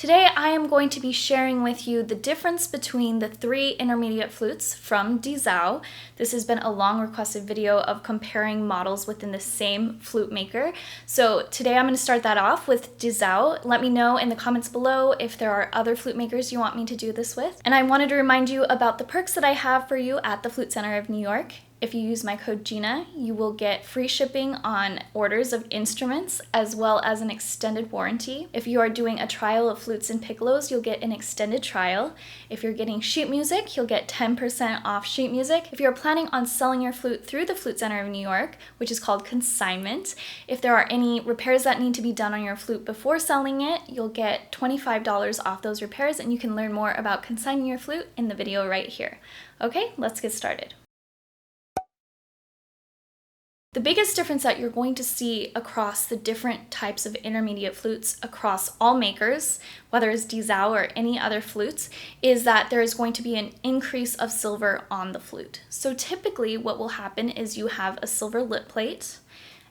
Today I am going to be sharing with you the difference between the three intermediate flutes from Zhao. This has been a long requested video of comparing models within the same flute maker. So today I'm going to start that off with Zhao. Let me know in the comments below if there are other flute makers you want me to do this with. And I wanted to remind you about the perks that I have for you at the Flute Center of New York. If you use my code Gina, you will get free shipping on orders of instruments as well as an extended warranty. If you are doing a trial of Flutes and Piccolos, you'll get an extended trial. If you're getting sheet music, you'll get 10% off sheet music. If you're planning on selling your flute through the Flute Center of New York, which is called Consignment, if there are any repairs that need to be done on your flute before selling it, you'll get $25 off those repairs, and you can learn more about consigning your flute in the video right here. Okay, let's get started. The biggest difference that you're going to see across the different types of intermediate flutes across all makers, whether it's Zhao or any other flutes, is that there is going to be an increase of silver on the flute. So typically what will happen is you have a silver lip plate,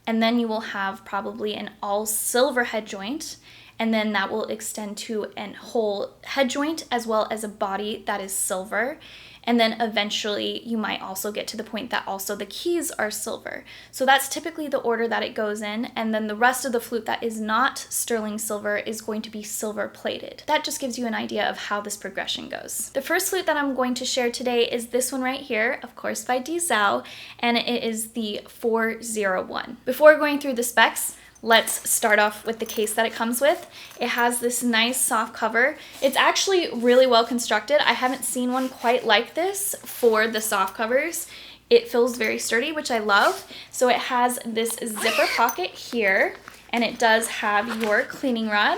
and then you will have probably an all silver head joint, and then that will extend to a whole head joint as well as a body that is silver. And then eventually you might also get to the point that also the keys are silver. So that's typically the order that it goes in. And then the rest of the flute that is not sterling silver is going to be silver plated. That just gives you an idea of how this progression goes. The first flute that I'm going to share today is this one right here, of course by Zhao, and it is the 401. Before going through the specs, let's start off with the case that it comes with. It has this nice soft cover. It's actually really well constructed. I haven't seen one quite like this for the soft covers. It feels very sturdy, which I love. So it has this zipper pocket here, and it does have your cleaning rod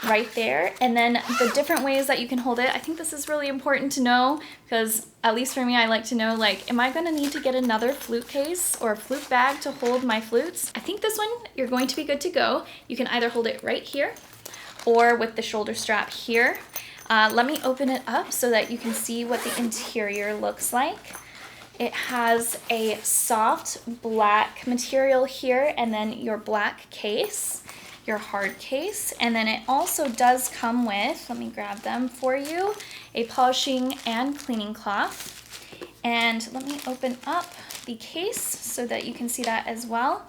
right there, and then the different ways that you can hold it. I think this is really important to know because, at least for me, I like to know, like, am I going to need to get another flute case or a flute bag to hold my flutes? I think this one, you're going to be good to go. You can either hold it right here or with the shoulder strap here. Let me open it up so that you can see what the interior looks like. It has a soft black material here, and then your black case, your hard case, and then it also does come with, let me grab them for you, a polishing and cleaning cloth. And let me open up the case so that you can see that as well.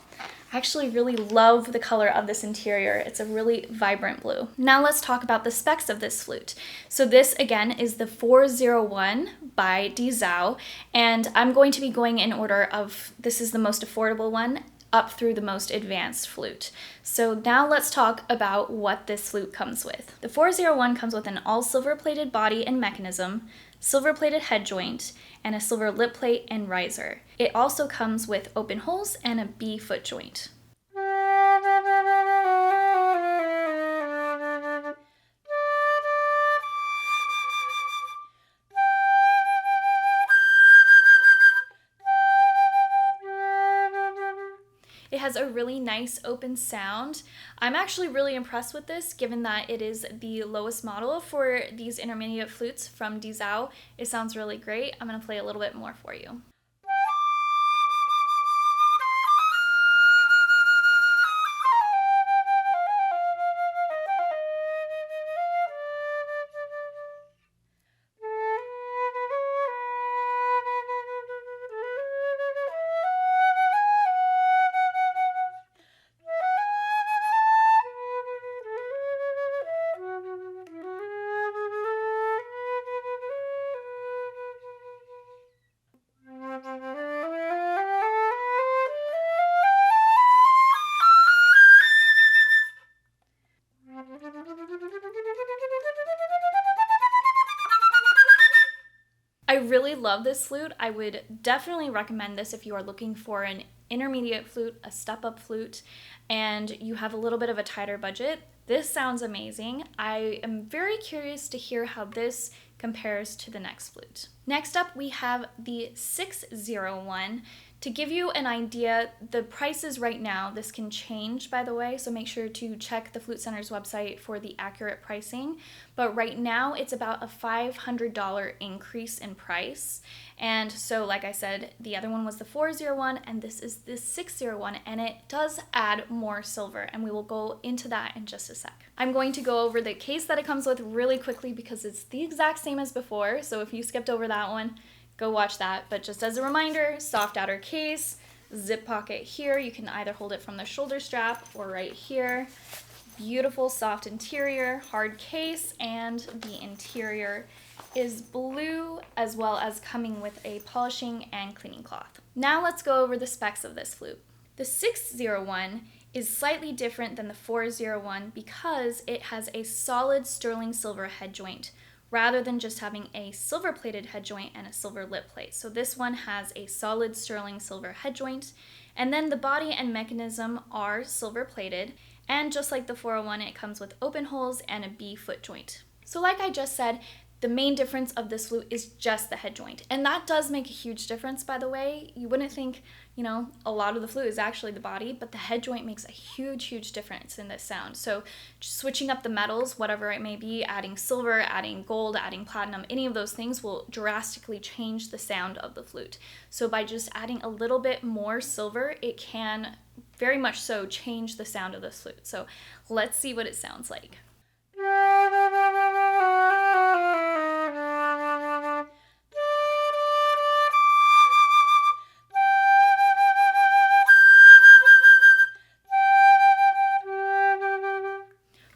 I actually really love the color of this interior. It's a really vibrant blue. Now let's talk about the specs of this flute. So this again is the 401 by Zhao, and I'm going to be going in order of, this is the most affordable one, up through the most advanced flute. So now let's talk about what this flute comes with. The 401 comes with an all silver plated body and mechanism, silver plated head joint, and a silver lip plate and riser. It also comes with open holes and a B foot joint. It has a really nice open sound. I'm actually really impressed with this, given that it is the lowest model for these intermediate flutes from Zhao. It sounds really great. I'm going to play a little bit more for you. I really love this flute. I would definitely recommend this if you are looking for an intermediate flute, a step-up flute, and you have a little bit of a tighter budget. This sounds amazing. I am very curious to hear how this compares to the next flute. Next up, we have the 601 To give you an idea, the prices right now, this can change by the way, so make sure to check the Flute Center's website for the accurate pricing. But right now it's about a $500 increase in price. And so like I said, the other one was the 401 and this is the 601, and it does add more silver, and we will go into that in just a sec. I'm going to go over the case that it comes with really quickly because it's the exact same as before, so if you skipped over that one, go watch that. But just as a reminder, soft outer case, zip pocket here. You can either hold it from the shoulder strap or right here. Beautiful soft interior, hard case, and the interior is blue, as well as coming with a polishing and cleaning cloth. Now let's go over the specs of this flute. The 601 is slightly different than the 401 because it has a solid sterling silver head joint, rather than just having a silver plated head joint and a silver lip plate. So this one has a solid sterling silver head joint, and then the body and mechanism are silver plated, and just like the 401, it comes with open holes and a B foot joint. So like I just said, the main difference of this flute is just the head joint, and that does make a huge difference, by the way. You wouldn't think, you know, a lot of the flute is actually the body, but the head joint makes a huge difference in this sound. So just switching up the metals, whatever it may be, adding silver, adding gold, adding platinum, any of those things will drastically change the sound of the flute. So by just adding a little bit more silver, it can very much so change the sound of this flute. So let's see what it sounds like.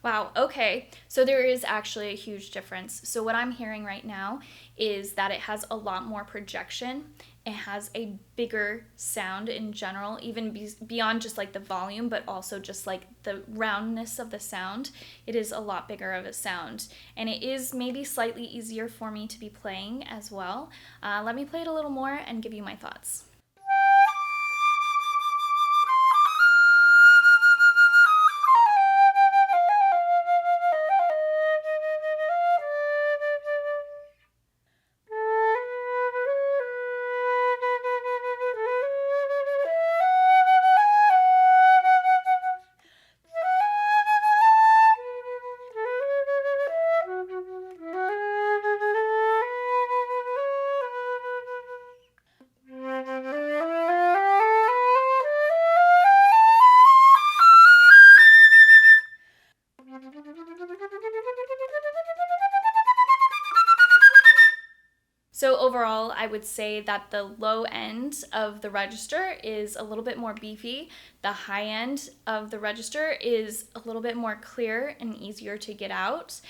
Wow, okay, so there is actually a huge difference. So what I'm hearing right now is that it has a lot more projection. It has a bigger sound in general, even beyond just like the volume, but also just like the roundness of the sound. It is a lot bigger of a sound, and it is maybe slightly easier for me to be playing as well. Let me play it a little more and give you my thoughts. So overall, I would say that the low end of the register is a little bit more beefy. The high end of the register is a little bit more clear and easier to get out.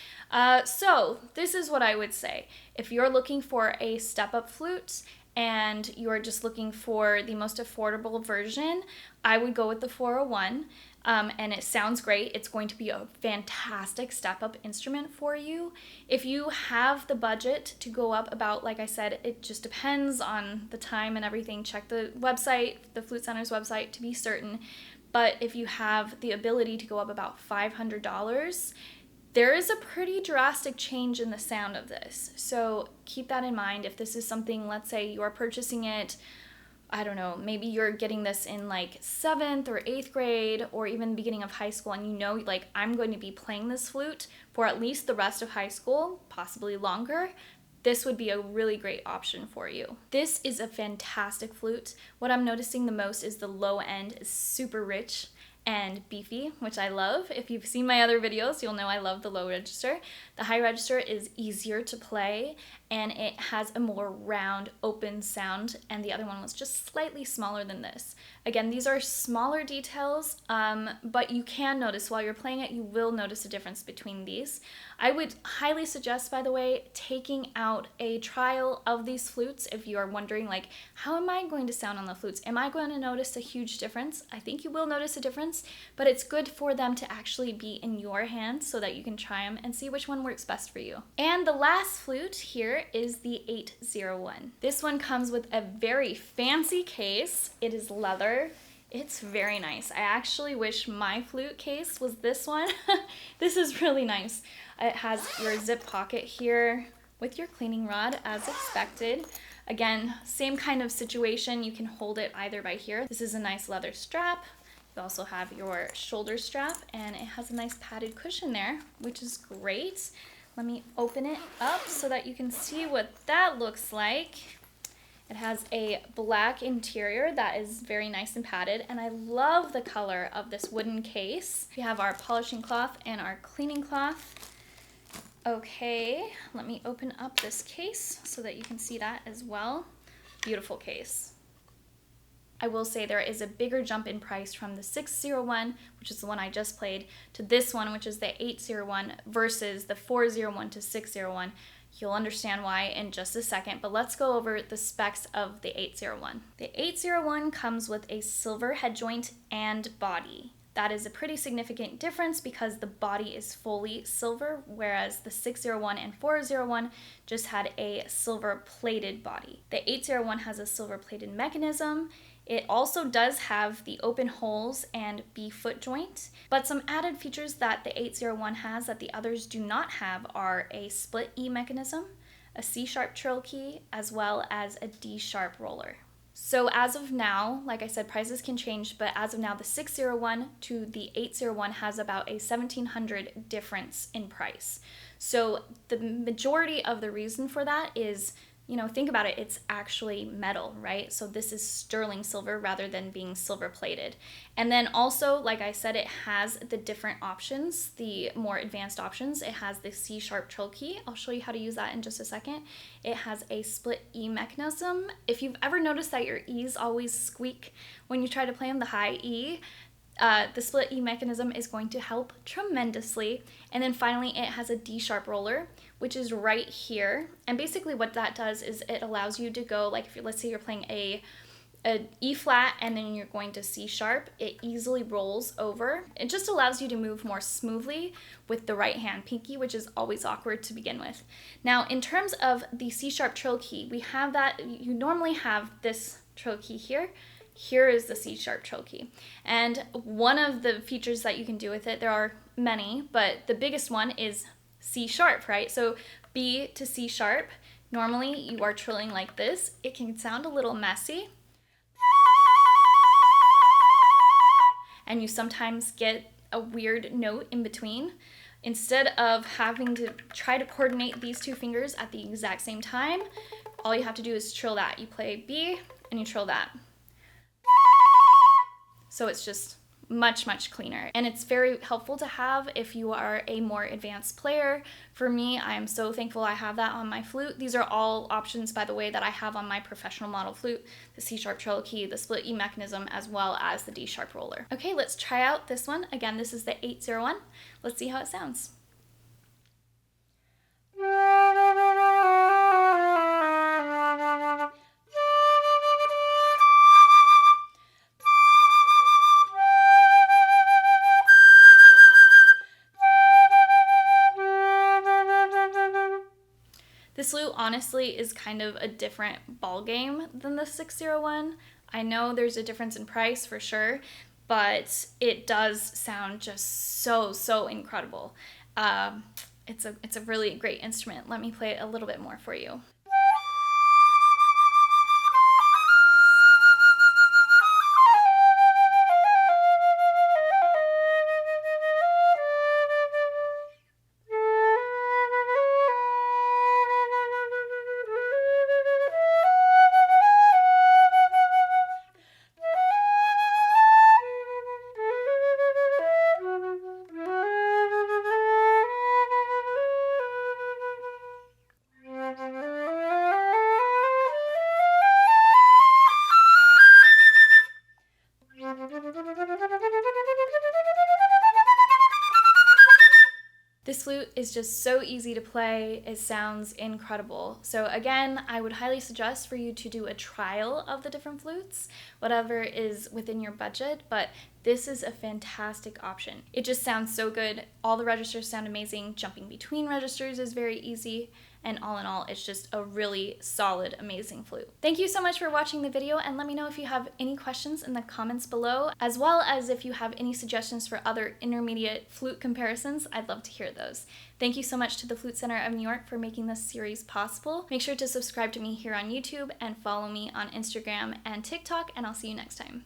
So this is what I would say. If you're looking for a step-up flute and you're just looking for the most affordable version, I would go with the 401. And it sounds great. It's going to be a fantastic step-up instrument for you. If you have the budget to go up about, like I said, it just depends on the time and everything. Check the website, the Flute Center's website, to be certain. But if you have the ability to go up about $500, there is a pretty drastic change in the sound of this. So keep that in mind. If this is something, let's say you're purchasing it, I don't know, maybe you're getting this in like 7th or 8th grade or even beginning of high school, and you know, like, I'm going to be playing this flute for at least the rest of high school, possibly longer, this would be a really great option for you. This is a fantastic flute. What I'm noticing the most is the low end is super rich and beefy, which I love. If you've seen my other videos, you'll know I love the low register. The high register is easier to play, and it has a more round, open sound, and the other one was just slightly smaller than this. Again, these are smaller details, but you can notice while you're playing it, you will notice a difference between these. I would highly suggest, by the way, taking out a trial of these flutes if you are wondering, like, how am I going to sound on the flutes? Am I going to notice a huge difference? I think you will notice a difference, but it's good for them to actually be in your hands so that you can try them and see which one works best for you. And the last flute here is the 801. This one comes with a very fancy case. It is leather. It's very nice. I actually wish my flute case was this one. This is really nice. It has your zip pocket here with your cleaning rod as expected. Again, same kind of situation. You can hold it either by here. This is a nice leather strap. You also have your shoulder strap, and it has a nice padded cushion there, which is great. Let me open it up so that you can see what that looks like. It has a black interior that is very nice and padded, and I love the color of this wooden case. We have our polishing cloth and our cleaning cloth. Okay, let me open up this case so that you can see that as well. Beautiful case. I will say there is a bigger jump in price from the 601, which is the one I just played, to this one, which is the 801 versus the 401 to 601. You'll understand why in just a second, but let's go over the specs of the 801. The 801 comes with a silver head joint and body. That is a pretty significant difference because the body is fully silver, whereas the 601 and 401 just had a silver plated body. The 801 has a silver plated mechanism. It also does have the open holes and B foot joint, but some added features that the 801 has that the others do not have are a split E mechanism, a C-sharp trill key, as well as a D-sharp roller. So as of now, like I said, prices can change, but as of now, the 601 to the 801 has about a $1,700 difference in price. So the majority of the reason for that is, think about it, it's actually metal, right? So this is sterling silver rather than being silver plated. And then also, like I said, it has the different options, the more advanced options. It has the C-sharp trill key. I'll show you how to use that in just a second. It has a split E mechanism. If you've ever noticed that your E's always squeak when you try to play them, the high E, the split E mechanism is going to help tremendously. And then finally, it has a D-sharp roller, which is right here. And basically what that does is it allows you to go, like let's say you're playing a E flat and then you're going to C sharp, it easily rolls over. It just allows you to move more smoothly with the right hand pinky, which is always awkward to begin with. Now, in terms of the C sharp trill key, we have that, you normally have this trill key here. Here is the C-sharp trill key. And one of the features that you can do with it, there are many, but the biggest one is C-sharp, right? So B to C-sharp, normally you are trilling like this. It can sound a little messy. And you sometimes get a weird note in between. Instead of having to try to coordinate these two fingers at the exact same time, all you have to do is trill that. You play B and you trill that. So it's just much, much cleaner. And it's very helpful to have if you are a more advanced player. For me, I am so thankful I have that on my flute. These are all options, by the way, that I have on my professional model flute. The C-sharp trill key, the split E mechanism, as well as the D-sharp roller. Okay, let's try out this one. Again, this is the 801. Let's see how it sounds. This flute honestly is kind of a different ball game than the 601. I know there's a difference in price for sure, but it does sound just so incredible. It's a really great instrument. Let me play it a little bit more for you. This flute is just so easy to play. It sounds incredible. So again, I would highly suggest for you to do a trial of the different flutes, whatever is within your budget, but this is a fantastic option. It just sounds so good. All the registers sound amazing. Jumping between registers is very easy. and all in all, it's just a really solid, amazing flute. Thank you so much for watching the video, and let me know if you have any questions in the comments below, as well as if you have any suggestions for other intermediate flute comparisons. I'd love to hear those. Thank you so much to the Flute Center of New York for making this series possible. Make sure to subscribe to me here on YouTube and follow me on Instagram and TikTok, and I'll see you next time.